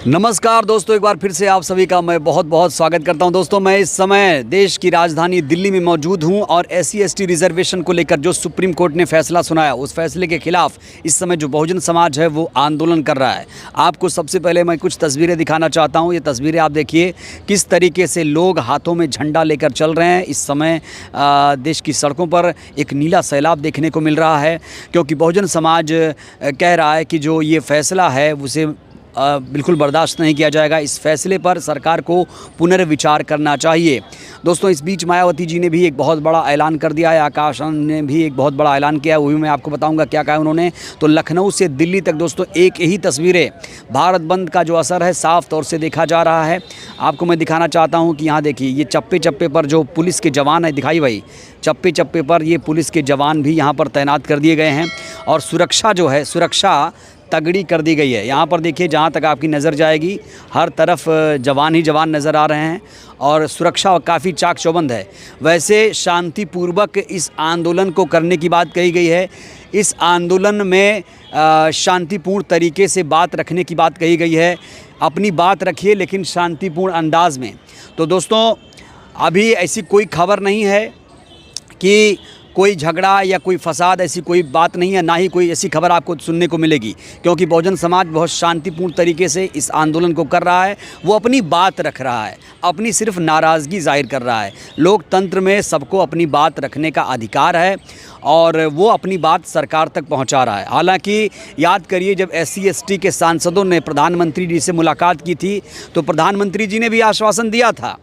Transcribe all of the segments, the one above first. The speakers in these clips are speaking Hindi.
नमस्कार दोस्तों, एक बार फिर से आप सभी का मैं बहुत बहुत स्वागत करता हूं। दोस्तों, मैं इस समय देश की राजधानी दिल्ली में मौजूद हूं और SC/ST रिजर्वेशन को लेकर जो सुप्रीम कोर्ट ने फैसला सुनाया, उस फैसले के खिलाफ इस समय जो बहुजन समाज है वो आंदोलन कर रहा है। आपको सबसे पहले मैं कुछ तस्वीरें दिखाना चाहता हूँ। ये तस्वीरें आप देखिए किस तरीके से लोग हाथों में झंडा लेकर चल रहे हैं। इस समय देश की सड़कों पर एक नीला सैलाब देखने को मिल रहा है, क्योंकि बहुजन समाज कह रहा है कि जो ये फैसला है उसे बिल्कुल बर्दाश्त नहीं किया जाएगा। इस फैसले पर सरकार को पुनर्विचार करना चाहिए। दोस्तों, इस बीच मायावती जी ने भी एक बहुत बड़ा ऐलान कर दिया है। आकाश आनंद ने भी एक बहुत बड़ा ऐलान किया है, वो भी मैं आपको बताऊंगा क्या कहा उन्होंने। तो लखनऊ से दिल्ली तक दोस्तों एक ही तस्वीरें, भारत बंद का जो असर है साफ तौर से देखा जा रहा है। आपको मैं दिखाना चाहता हूँ कि यहाँ देखिए, ये चप्पे चप्पे पर जो पुलिस के जवान है, दिखाई भाई, चप्पे चप्पे पर ये पुलिस के जवान भी यहाँ पर तैनात कर दिए गए हैं और सुरक्षा जो है, सुरक्षा तगड़ी कर दी गई है। यहाँ पर देखिए, जहाँ तक आपकी नज़र जाएगी हर तरफ जवान ही जवान नज़र आ रहे हैं और सुरक्षा काफ़ी चाक चौबंद है। वैसे शांतिपूर्वक इस आंदोलन को करने की बात कही गई है। इस आंदोलन में शांतिपूर्ण तरीके से बात रखने की बात कही गई है। अपनी बात रखिए लेकिन शांतिपूर्ण अंदाज में। तो दोस्तों, अभी ऐसी कोई खबर नहीं है कि कोई झगड़ा या कोई फसाद, ऐसी कोई बात नहीं है, ना ही कोई ऐसी खबर आपको सुनने को मिलेगी, क्योंकि बहुजन समाज बहुत शांतिपूर्ण तरीके से इस आंदोलन को कर रहा है। वो अपनी बात रख रहा है, अपनी सिर्फ नाराज़गी जाहिर कर रहा है। लोकतंत्र में सबको अपनी बात रखने का अधिकार है और वो अपनी बात सरकार तक पहुंचा रहा है। हालांकि याद करिए, जब SC/ST के सांसदों ने प्रधानमंत्री जी से मुलाकात की थी तो प्रधानमंत्री जी ने भी आश्वासन दिया था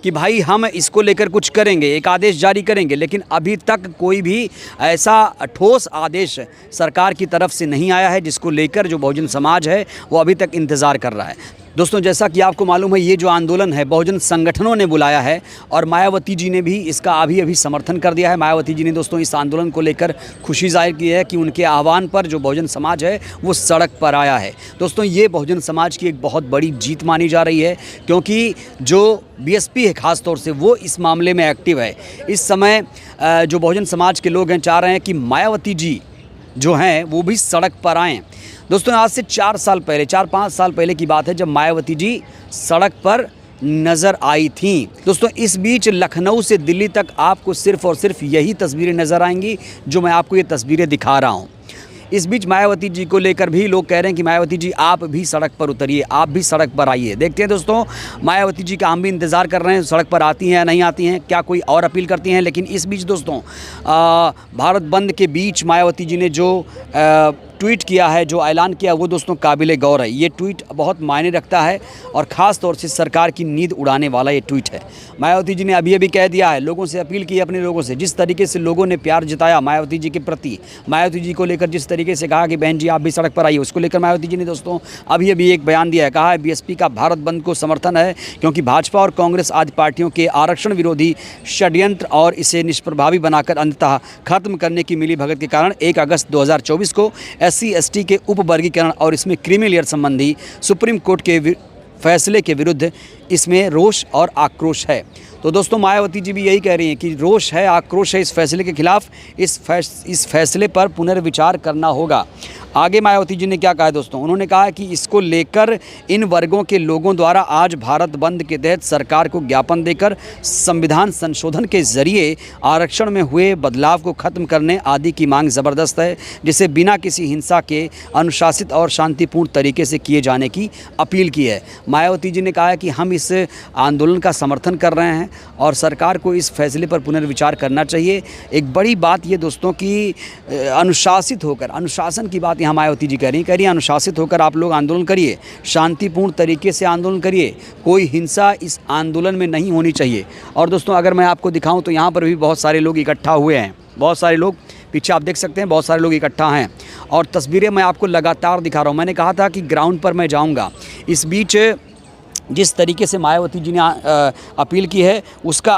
कि भाई हम इसको लेकर कुछ करेंगे, एक आदेश जारी करेंगे, लेकिन अभी तक कोई भी ऐसा ठोस आदेश सरकार की तरफ से नहीं आया है जिसको लेकर जो बहुजन समाज है वो अभी तक इंतज़ार कर रहा है। दोस्तों, जैसा कि आपको मालूम है, ये जो आंदोलन है बहुजन संगठनों ने बुलाया है और मायावती जी ने भी इसका अभी समर्थन कर दिया है। मायावती जी ने दोस्तों इस आंदोलन को लेकर खुशी जाहिर की है कि उनके आह्वान पर जो बहुजन समाज है वो सड़क पर आया है। दोस्तों, ये बहुजन समाज की एक बहुत बड़ी जीत मानी जा रही है, क्योंकि जो BSP है ख़ास तौर से वो इस मामले में एक्टिव है। इस समय जो बहुजन समाज के लोग हैं चाह रहे हैं कि मायावती जी जो हैं वो भी सड़क पर आएँ। दोस्तों, आज से 4-5 साल पहले की बात है जब मायावती जी सड़क पर नज़र आई थी। दोस्तों, इस बीच लखनऊ से दिल्ली तक आपको सिर्फ़ और सिर्फ यही तस्वीरें नज़र आएंगी जो मैं आपको ये तस्वीरें दिखा रहा हूँ। इस बीच मायावती जी को लेकर भी लोग कह रहे हैं कि मायावती जी आप भी सड़क पर उतरिए, आप भी सड़क पर आइए। देखते हैं दोस्तों, मायावती जी का हम भी इंतज़ार कर रहे हैं, सड़क पर आती हैं या नहीं आती हैं, क्या कोई और अपील करती हैं। लेकिन इस बीच दोस्तों, भारत बंद के बीच मायावती जी ने जो ट्वीट किया है, जो ऐलान किया, वो दोस्तों काबिले गौर है। ये ट्वीट बहुत मायने रखता है और ख़ास तौर से सरकार की नींद उड़ाने वाला ये ट्वीट है। मायावती जी ने अभी कह दिया है, लोगों से अपील की, अपने लोगों से, जिस तरीके से लोगों ने प्यार जताया मायावती जी के प्रति, मायावती जी को लेकर जिस तरीके से कहा कि बहन जी आप भी सड़क पर आइए, उसको लेकर मायावती जी ने दोस्तों अभी एक बयान दिया है। कहा है BSP का भारत बंद को समर्थन है, क्योंकि भाजपा और कांग्रेस आदि पार्टियों के आरक्षण विरोधी षड्यंत्र और इसे निष्प्रभावी बनाकर अंततः खत्म करने की मिलीभगत के कारण 1 अगस्त 2024 को SC/ST के उपवर्गीकरण और इसमें क्रीमी लेयर संबंधी सुप्रीम कोर्ट के फैसले के विरुद्ध इसमें रोष और आक्रोश है। तो दोस्तों, मायावती जी भी यही कह रही हैं कि रोष है, आक्रोश है इस फैसले के खिलाफ। इस फैसले पर पुनर्विचार करना होगा। आगे मायावती जी ने क्या कहा है दोस्तों, उन्होंने कहा कि इसको लेकर इन वर्गों के लोगों द्वारा आज भारत बंद के तहत सरकार को ज्ञापन देकर संविधान संशोधन के जरिए आरक्षण में हुए बदलाव को खत्म करने आदि की मांग ज़बरदस्त है, जिसे बिना किसी हिंसा के अनुशासित और शांतिपूर्ण तरीके से किए जाने की अपील की है। मायावती जी ने कहा है कि हम इस आंदोलन का समर्थन कर रहे हैं और सरकार को इस फैसले पर पुनर्विचार करना चाहिए। एक बड़ी बात ये दोस्तों कि अनुशासित होकर, अनुशासन की बात यहाँ मायावती जी कह रही हैं, अनुशासित होकर आप लोग आंदोलन करिए, शांतिपूर्ण तरीके से आंदोलन करिए, कोई हिंसा इस आंदोलन में नहीं होनी चाहिए। और दोस्तों, अगर मैं आपको दिखाऊं तो यहाँ पर भी बहुत सारे लोग इकट्ठा हुए हैं, बहुत सारे लोग पीछे आप देख सकते हैं, बहुत सारे लोग इकट्ठा हैं और तस्वीरें मैं आपको लगातार दिखा रहा हूँ। मैंने कहा था कि ग्राउंड पर मैं जाऊँगा। इस बीच जिस तरीके से मायावती जी ने अपील की है उसका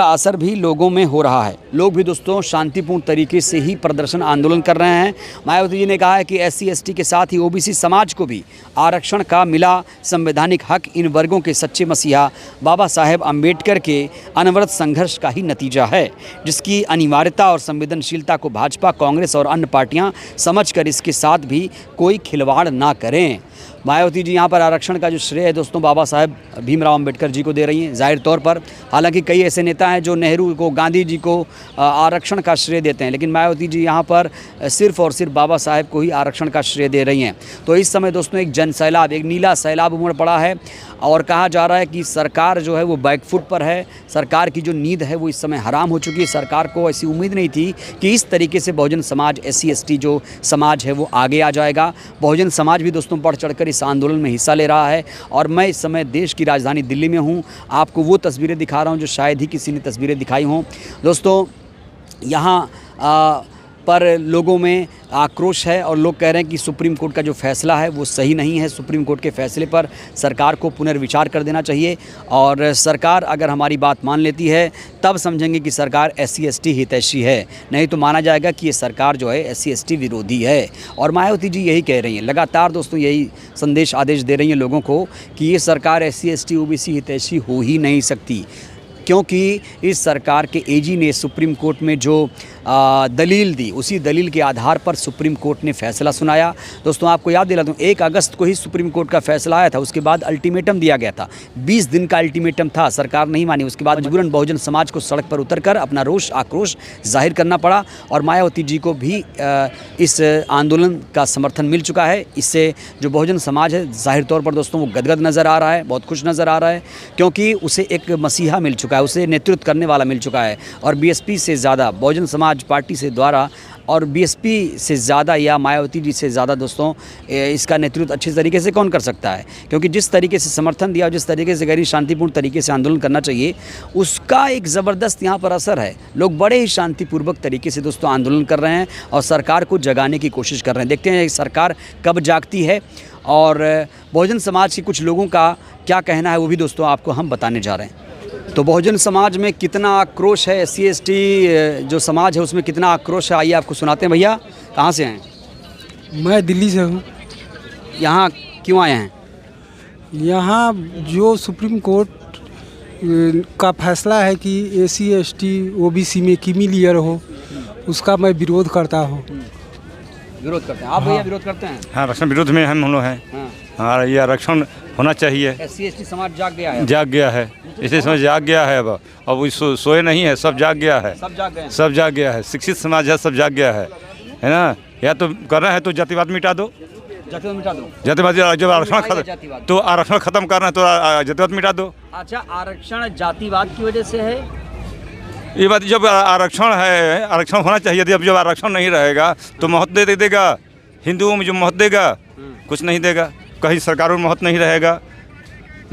असर भी लोगों में हो रहा है। लोग भी दोस्तों शांतिपूर्ण तरीके से ही प्रदर्शन आंदोलन कर रहे हैं। मायावती जी ने कहा है कि SC/ST के साथ ही OBC समाज को भी आरक्षण का मिला संवैधानिक हक इन वर्गों के सच्चे मसीहा बाबा साहेब अम्बेडकर के अनवरत संघर्ष का ही नतीजा है, जिसकी अनिवार्यता और संवेदनशीलता को भाजपा, कांग्रेस और अन्य पार्टियां समझकर इसके साथ भी कोई खिलवाड़ ना करें। मायावती जी यहाँ पर आरक्षण का जो श्रेय है दोस्तों बाबा साहेब भीमराव अंबेडकर जी को दे रही हैं जाहिर तौर पर। हालांकि कई ऐसे नेता हैं जो नेहरू को, गांधी जी को आरक्षण का श्रेय देते हैं, लेकिन मायावती जी यहाँ पर सिर्फ और सिर्फ बाबा साहेब को ही आरक्षण का श्रेय दे रही हैं। तो इस समय दोस्तों एक जन सैलाब, एक नीला सैलाब उमड़ पड़ा है और कहा जा रहा है कि सरकार जो है वो बैकफुट पर है। सरकार की जो नींद है वो इस समय हराम हो चुकी है। सरकार को ऐसी उम्मीद नहीं थी कि इस तरीके से बहुजन समाज, SC/ST जो समाज है वो आगे आ जाएगा। बहुजन समाज भी दोस्तों बढ़ चढ़कर इस आंदोलन में हिस्सा ले रहा है और मैं इस समय देश की राजधानी दिल्ली में हूँ। आपको वो तस्वीरें दिखा रहा हूँ जो शायद ही किसी ने तस्वीरें दिखाई हों। दोस्तों यहाँ पर लोगों में आक्रोश है और लोग कह रहे हैं कि सुप्रीम कोर्ट का जो फैसला है वो सही नहीं है। सुप्रीम कोर्ट के फैसले पर सरकार को पुनर्विचार कर देना चाहिए और सरकार अगर हमारी बात मान लेती है तब समझेंगे कि सरकार SC/ST हितैषी है, नहीं तो माना जाएगा कि ये सरकार जो है SC/ST विरोधी है। और मायावती जी यही कह रही हैं, लगातार दोस्तों यही संदेश आदेश दे रही हैं लोगों को कि ये सरकार SC/ST OBC हितैषी हो ही नहीं सकती, क्योंकि इस सरकार के AG ने सुप्रीम कोर्ट में जो दलील दी उसी दलील के आधार पर सुप्रीम कोर्ट ने फैसला सुनाया। दोस्तों आपको याद दिला दूं 1 अगस्त को ही सुप्रीम कोर्ट का फैसला आया था, उसके बाद अल्टीमेटम दिया गया था। 20 दिन का अल्टीमेटम था, सरकार नहीं मानी। उसके बाद मजबूरन बहुजन समाज को सड़क पर उतरकर अपना रोष आक्रोश जाहिर करना पड़ा और मायावती जी को भी इस आंदोलन का समर्थन मिल चुका है। इससे जो बहुजन समाज है जाहिर तौर पर दोस्तों वो गदगद नज़र आ रहा है, बहुत खुश नज़र आ रहा है, क्योंकि उसे एक मसीहा मिल चुका है, उसे नेतृत्व करने वाला मिल चुका है। और BSP से ज़्यादा, बहुजन समाज पार्टी से द्वारा और BSP से ज़्यादा या मायावती जी से ज़्यादा दोस्तों इसका नेतृत्व अच्छे तरीके से कौन कर सकता है, क्योंकि जिस तरीके से समर्थन दिया और जिस तरीके से गैर शांतिपूर्ण तरीके से आंदोलन करना चाहिए उसका एक ज़बरदस्त यहाँ पर असर है। लोग बड़े ही शांतिपूर्वक तरीके से दोस्तों आंदोलन कर रहे हैं और सरकार को जगाने की कोशिश कर रहे हैं। देखते हैं सरकार कब जागती है और बहुजन समाज के कुछ लोगों का क्या कहना है वो भी दोस्तों आपको हम बताने जा रहे हैं। तो बहुजन समाज में कितना आक्रोश है, SC/ST जो समाज है उसमें कितना आक्रोश है, आइए आपको सुनाते हैं। भैया कहाँ से हैं? मैं दिल्ली से हूँ। यहाँ क्यों आए हैं? यहाँ जो सुप्रीम कोर्ट का फैसला है कि SC/ST OBC में क्रीमी हो, उसका मैं विरोध करता हूँ। विरोध करते हैं आप? भैया विरोध करते हैं? हाँ, आरक्षण विरोध में हम लोग हैं। हाँ, ये आरक्षण होना चाहिए। SC/ST समाज जाग गया है, जाग गया है, इसे समझ जाग गया है। अब वो सोए नहीं है, सब जाग गया है, सब जाग गए, सब जाग गया है। शिक्षित समाज है, सब जाग गया है ना। या तो करना है तो जातिवाद मिटा दो, जातिवाद मिटा दो। जातिवाद जब आरक्षण खत्म तो आरक्षण खत्म करना है तो जातिवाद मिटा दो। अच्छा, आरक्षण जातिवाद की वजह से है ये बात? जब आरक्षण है, आरक्षण होना चाहिए। जब आरक्षण नहीं रहेगा तो महत्व दे देगा हिंदुओं में, जो महत्व देगा कुछ नहीं देगा। कहीं सरकारों में महत्व नहीं रहेगा,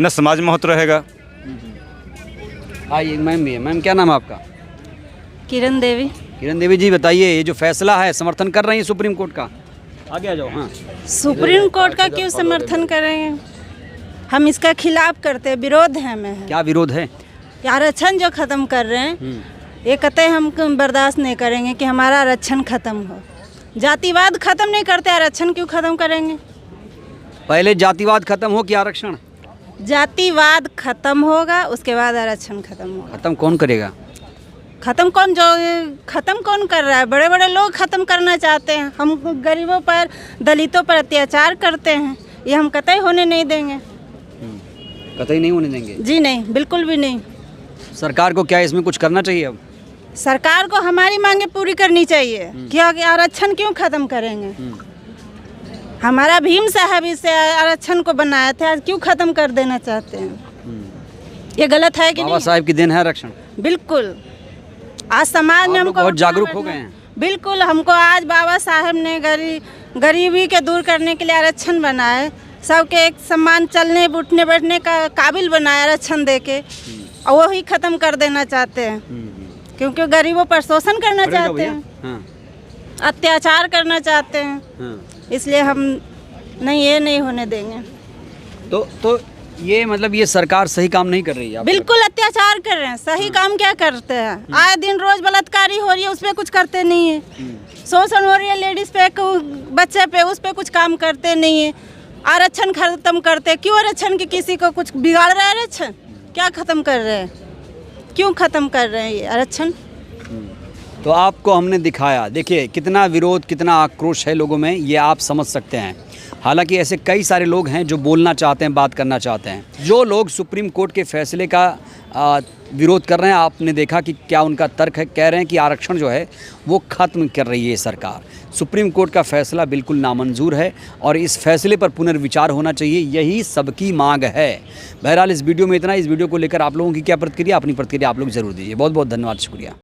न समाज में महत्व रहेगा। आइए मैम भी है। मैम क्या नाम है आपका? किरण देवी। किरण देवी जी बताइए, ये जो फैसला है समर्थन कर रही है सुप्रीम कोर्ट का? आगे आ जाओ। हाँ, सुप्रीम कोर्ट का क्यों समर्थन करेंगे? हम इसका खिलाफ करते हैं, विरोध है हमें। क्या विरोध है? आरक्षण जो खत्म कर रहे हैं ये कतई हम बर्दाश्त नहीं करेंगे कि हमारा आरक्षण खत्म हो। जातिवाद खत्म नहीं करते, आरक्षण क्यों खत्म करेंगे? पहले जातिवाद खत्म हो कि आरक्षण? जातिवाद खत्म होगा, उसके बाद आरक्षण खत्म होगा। खत्म कौन करेगा? खत्म कौन कर रहा है? बड़े बड़े लोग खत्म करना चाहते हैं। हम गरीबों पर, दलितों पर अत्याचार करते हैं, ये हम कतई होने नहीं देंगे। कतई नहीं होने देंगे? जी नहीं, बिल्कुल भी नहीं। सरकार को क्या इसमें कुछ करना चाहिए? अब सरकार को हमारी मांगे पूरी करनी चाहिए। क्या आरक्षण क्यों खत्म करेंगे? हमारा भीम साहब इसे आरक्षण को बनाया था, आज क्यों खत्म कर देना चाहते हैं? ये गलत है कि नहीं? बाबा साहब की देन है आरक्षण। बिल्कुल, आज समाज में हमको बहुत जागरूक हो गए हैं। बिल्कुल, हमको आज बाबा साहब ने गरीबी के दूर करने के लिए आरक्षण बनाए, सबके एक समान चलने उठने बैठने का काबिल बनाया आरक्षण देके, और वही खत्म कर देना चाहते हैं। क्योंकि गरीबों पर शोषण करना चाहते हैं, अत्याचार करना चाहते हैं, इसलिए हम नहीं, ये नहीं होने देंगे। तो ये मतलब ये सरकार सही काम नहीं कर रही है? बिल्कुल अत्याचार कर रहे हैं। सही काम क्या करते हैं? आए दिन रोज बलात्कारी हो रही है, उस पर कुछ करते नहीं है। शोषण हो रही है लेडीज पे, बच्चे पे, उस पर कुछ काम करते नहीं है। आरक्षण खत्म करते, क्यों आरक्षण की किसी को कुछ बिगाड़ रहा है? आरक्षण क्या खत्म कर रहे हैं? क्यों खत्म कर रहे हैं ये आरक्षण? तो आपको हमने दिखाया, देखिए कितना विरोध, कितना आक्रोश है लोगों में, ये आप समझ सकते हैं। हालांकि ऐसे कई सारे लोग हैं जो बोलना चाहते हैं, बात करना चाहते हैं। जो लोग सुप्रीम कोर्ट के फैसले का विरोध कर रहे हैं, आपने देखा कि क्या उनका तर्क है। कह रहे हैं कि आरक्षण जो है वो ख़त्म कर रही है सरकार। सुप्रीम कोर्ट का फैसला बिल्कुल नामंजूर है और इस फैसले पर पुनर्विचार होना चाहिए, यही सबकी मांग है। बहरहाल इस वीडियो में इतना। इस वीडियो को लेकर आप लोगों की क्या प्रतिक्रिया, अपनी प्रतिक्रिया आप लोग ज़रूर दीजिए। बहुत बहुत धन्यवाद, शुक्रिया।